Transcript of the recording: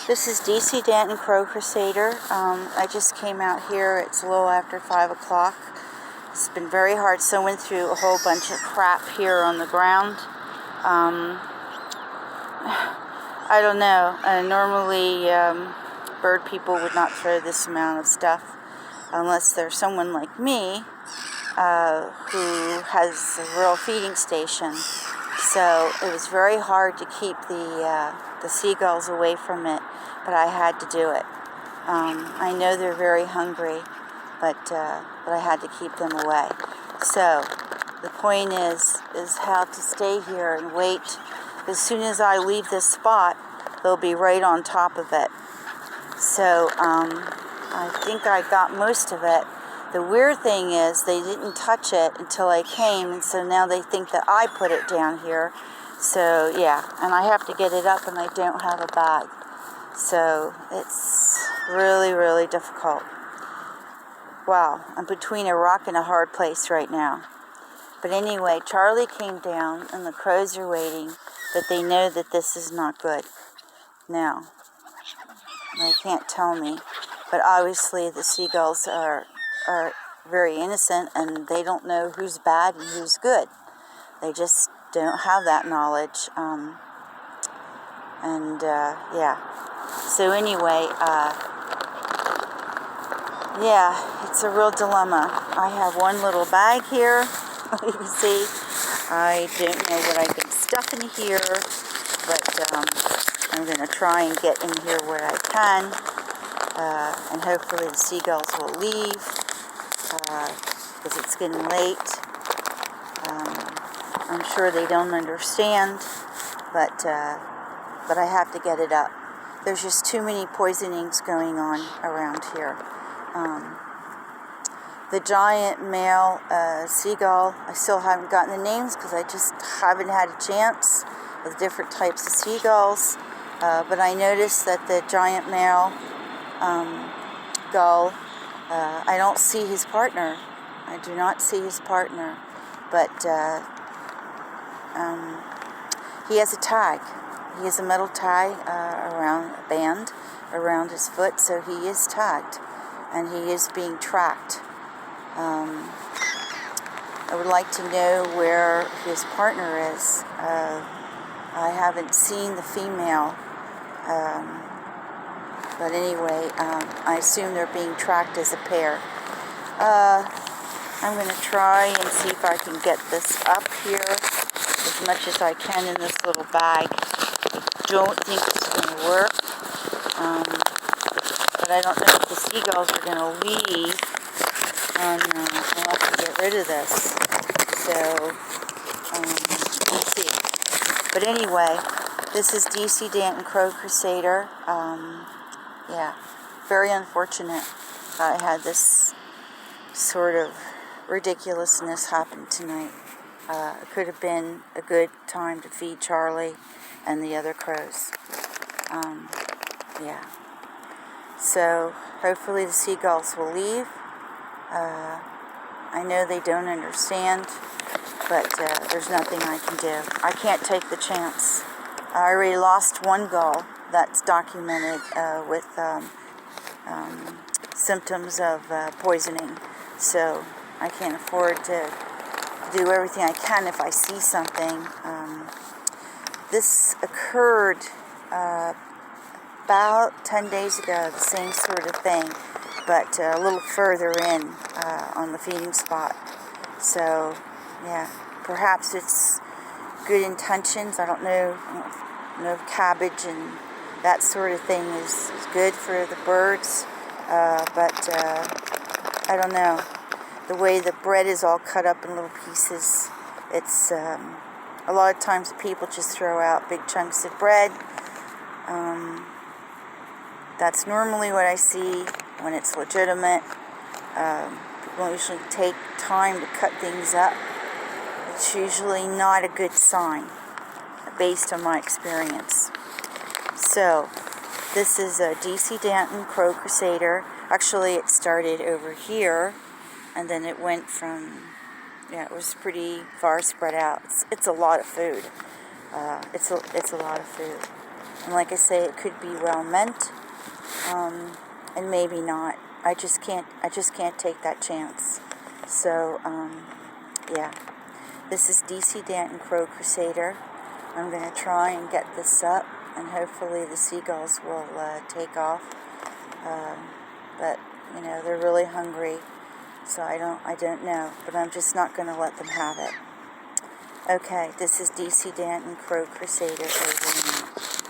This is DC Danton Crow Crusader. I just came out here. It's a little after 5 o'clock. It's been very hard. So went through a whole bunch of crap here on the ground. I don't know. Normally, bird people would not throw this amount of stuff unless there's someone like me who has a real feeding station. So it was very hard to keep the seagulls away from it, but I had to do it. I know they're very hungry, but I had to keep them away. So the point is how to stay here and wait. As soon as I leave this spot, they'll be right on top of it. So I think I got most of it. The weird thing is they didn't touch it until I came, and so now they think that I put it down here. So yeah, and I have to get it up, and I don't have a bag. So it's really, really difficult. Wow, I'm between a rock and a hard place right now. But anyway, Charlie came down, and the crows are waiting, but they know that this is not good. Now, they can't tell me, but obviously the seagulls are very innocent, and they don't know who's bad and who's good. They just don't have that knowledge. Yeah. So anyway, yeah, it's a real dilemma. I have one little bag here. You can see, I don't know what I can stuff in here, but I'm going to try and get in here where I can, and hopefully the seagulls will leave, because it's getting late. I'm sure they don't understand, but I have to get it up. There's just too many poisonings going on around here. The giant male seagull, I still haven't gotten the names because I just haven't had a chance with different types of seagulls. But I noticed that the giant male gull, I don't see his partner. I do not see his partner. But he has a tag. He has a metal tag around a band around his foot, so he is tagged, and he is being tracked. I would like to know where his partner is. I haven't seen the female, but anyway, I assume they're being tracked as a pair. I'm going to try and see if I can get this up here as much as I can in this little bag. I don't think it's going to work, but I don't know if the seagulls are going to leave. I'll have to get rid of this. So, we'll see. But anyway, this is DC Danton Crow Crusader. Yeah, very unfortunate. I had this sort of ridiculousness happen tonight. It could have been a good time to feed Charlie and the other crows. Yeah. So hopefully the seagulls will leave. I know they don't understand, but there's nothing I can do. I can't take the chance. I already lost one gull that's documented with symptoms of poisoning, so I can't afford to do everything I can if I see something. This occurred about 10 days ago, the same sort of thing, but a little further in on the feeding spot. So, yeah, perhaps it's good intentions. I don't know. If cabbage and that sort of thing is good for the birds, but I don't know. The way the bread is all cut up in little pieces, it's a lot of times people just throw out big chunks of bread. That's normally what I see when it's legitimate. People usually take time to cut things up. It's usually not a good sign, based on my experience. So, this is a DC Danton Crow Crusader. Actually, it started over here, and then it went from, it was pretty far spread out. It's a lot of food. It's a lot of food. And like I say, it could be well meant, and maybe not. I just can't take that chance. So, yeah. This is DC Danton, Crow Crusader. I'm going to try and get this up, and hopefully the seagulls will take off. But, they're really hungry, so I don't know. But I'm just not going to let them have it. Okay, this is DC Danton, Crow Crusader, over and out.